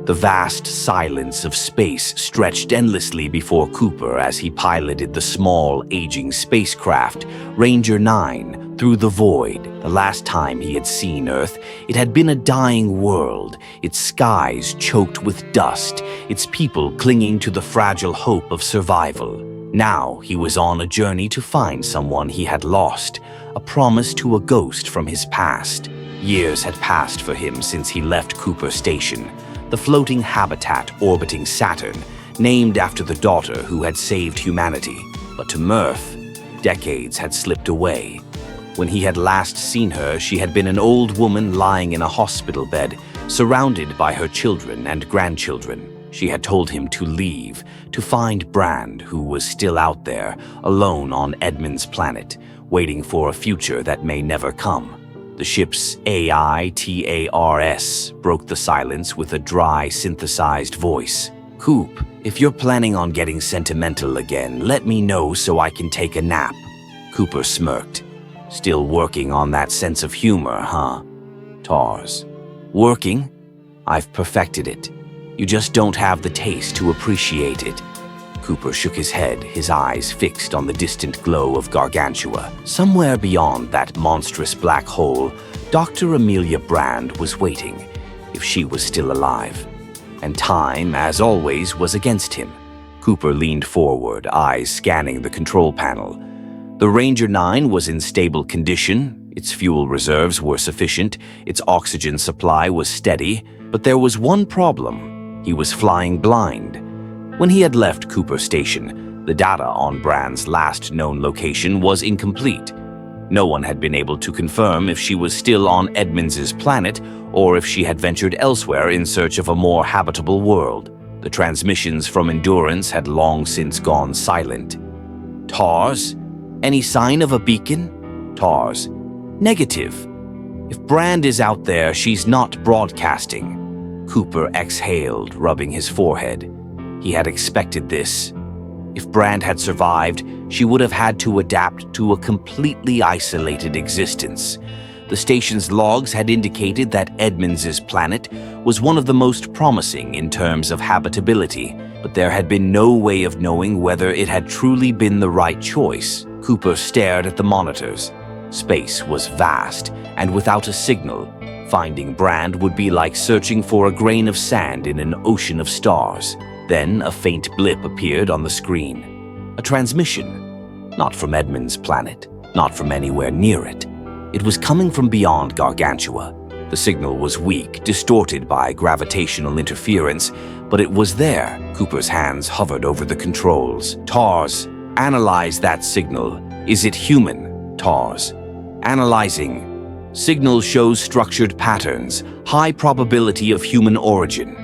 The vast silence of space stretched endlessly before Cooper as he piloted the small, aging spacecraft, Ranger 9, through the void. The last time he had seen Earth, it had been a dying world, its skies choked with dust, its people clinging to the fragile hope of survival. Now he was on a journey to find someone he had lost, a promise to a ghost from his past. Years had passed for him since he left Cooper Station, the floating habitat orbiting Saturn, named after the daughter who had saved humanity. But to Murph, decades had slipped away. When he had last seen her, she had been an old woman lying in a hospital bed, surrounded by her children and grandchildren. She had told him to leave, to find Brand, who was still out there, alone on Edmonds' planet, waiting for a future that may never come. The ship's AITARS broke the silence with a dry, synthesized voice. "Coop, if you're planning on getting sentimental again, let me know so I can take a nap." Cooper smirked. "Still working on that sense of humor, huh?" TARS. "Working? I've perfected it. You just don't have the taste to appreciate it." Cooper shook his head, his eyes fixed on the distant glow of Gargantua. Somewhere beyond that monstrous black hole, Dr. Amelia Brand was waiting, if she was still alive. And time, as always, was against him. Cooper leaned forward, eyes scanning the control panel. The Ranger 9 was in stable condition, its fuel reserves were sufficient, its oxygen supply was steady, but there was one problem. He was flying blind. When he had left Cooper Station, the data on Brand's last known location was incomplete. No one had been able to confirm if she was still on Edmonds' planet or if she had ventured elsewhere in search of a more habitable world. The transmissions from Endurance had long since gone silent. TARS? Any sign of a beacon? TARS. Negative. If Brand is out there, she's not broadcasting. Cooper exhaled, rubbing his forehead. He had expected this. If Brand had survived, she would have had to adapt to a completely isolated existence. The station's logs had indicated that Edmonds' planet was one of the most promising in terms of habitability, but there had been no way of knowing whether it had truly been the right choice. Cooper stared at the monitors. Space was vast, and without a signal, finding Brand would be like searching for a grain of sand in an ocean of stars. Then a faint blip appeared on the screen. A transmission. Not from Edmonds' planet, not from anywhere near it. It was coming from beyond Gargantua. The signal was weak, distorted by gravitational interference, but it was there. Cooper's hands hovered over the controls. TARS, analyze that signal. Is it human? TARS. Analyzing. Signal shows structured patterns, high probability of human origin.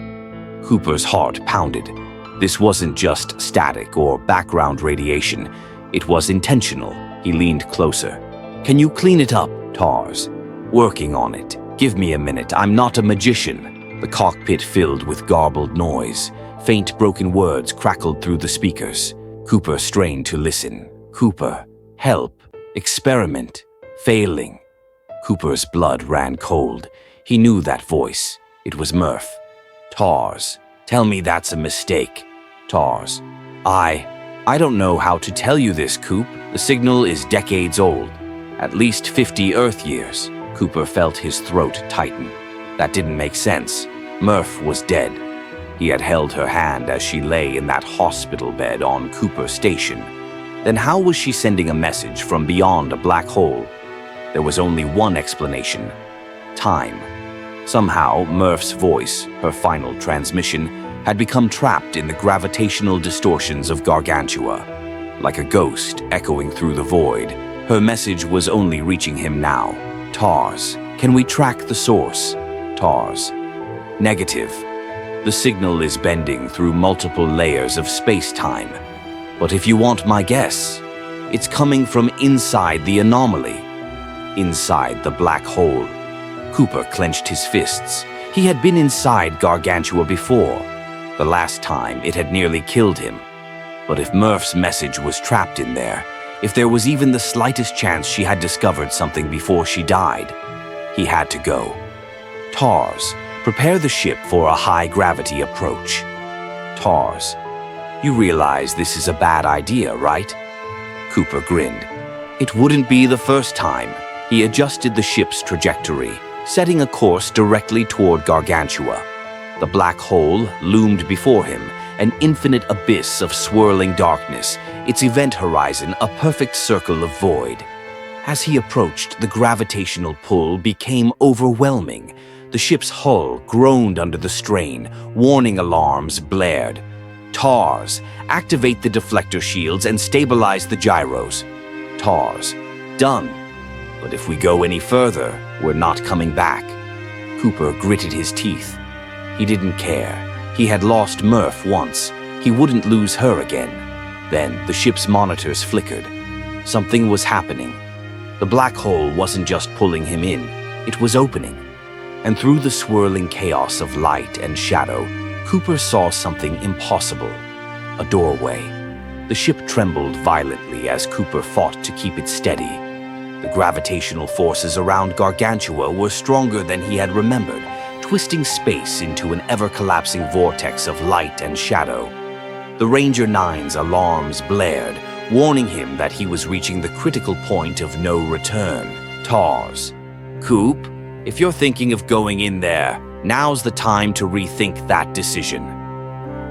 Cooper's heart pounded. This wasn't just static or background radiation. It was intentional. He leaned closer. "Can you clean it up, TARS?" "Working on it. Give me a minute. I'm not a magician." The cockpit filled with garbled noise. Faint broken words crackled through the speakers. Cooper strained to listen. "Cooper, help. Experiment. Failing." Cooper's blood ran cold. He knew that voice. It was Murph. TARS. Tell me that's a mistake. TARS. I don't know how to tell you this, Coop. The signal is decades old. At least 50 Earth years. Cooper felt his throat tighten. That didn't make sense. Murph was dead. He had held her hand as she lay in that hospital bed on Cooper Station. Then how was she sending a message from beyond a black hole? There was only one explanation. Time. Somehow, Murph's voice, her final transmission, had become trapped in the gravitational distortions of Gargantua. Like a ghost echoing through the void, her message was only reaching him now. TARS. Can we track the source? TARS. Negative. The signal is bending through multiple layers of space-time. But if you want my guess, it's coming from inside the anomaly. Inside the black hole. Cooper clenched his fists. He had been inside Gargantua before. The last time, it had nearly killed him. But if Murph's message was trapped in there, if there was even the slightest chance she had discovered something before she died, he had to go. TARS, Prepare the ship for a high-gravity approach. TARS. You realize this is a bad idea, right? Cooper grinned. It wouldn't be the first time. He adjusted the ship's trajectory, setting a course directly toward Gargantua. The black hole loomed before him, an infinite abyss of swirling darkness, its event horizon a perfect circle of void. As he approached, the gravitational pull became overwhelming. The ship's hull groaned under the strain, warning alarms blared. TARS, activate the deflector shields and stabilize the gyros. TARS, done. But if we go any further, we're not coming back. Cooper gritted his teeth. He didn't care. He had lost Murph once. He wouldn't lose her again. Then the ship's monitors flickered. Something was happening. The black hole wasn't just pulling him in, it was opening. And through the swirling chaos of light and shadow, Cooper saw something impossible. A doorway. The ship trembled violently as Cooper fought to keep it steady. The gravitational forces around Gargantua were stronger than he had remembered, twisting space into an ever-collapsing vortex of light and shadow. The Ranger 9's alarms blared, warning him that he was reaching the critical point of no return. TARS. Coop, if you're thinking of going in there, now's the time to rethink that decision.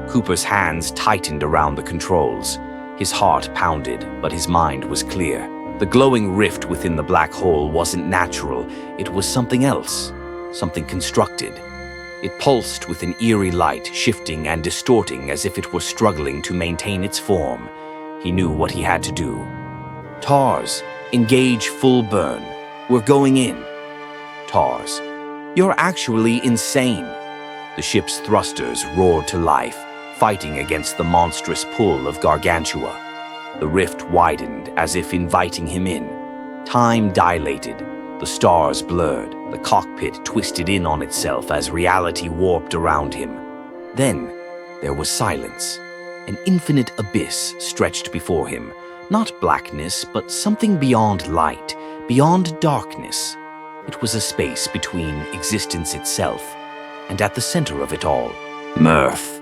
Cooper's hands tightened around the controls. His heart pounded, but his mind was clear. The glowing rift within the black hole wasn't natural. It was something else, something constructed. It pulsed with an eerie light, shifting and distorting as if it were struggling to maintain its form. He knew what he had to do. TARS, engage full burn. We're going in. TARS, you're actually insane. The ship's thrusters roared to life, fighting against the monstrous pull of Gargantua. The rift widened as if inviting him in. Time dilated. The stars blurred. The cockpit twisted in on itself as reality warped around him. Then there was silence. An infinite abyss stretched before him. Not blackness, but something beyond light, beyond darkness. It was a space between existence itself, and at the center of it all, Murph.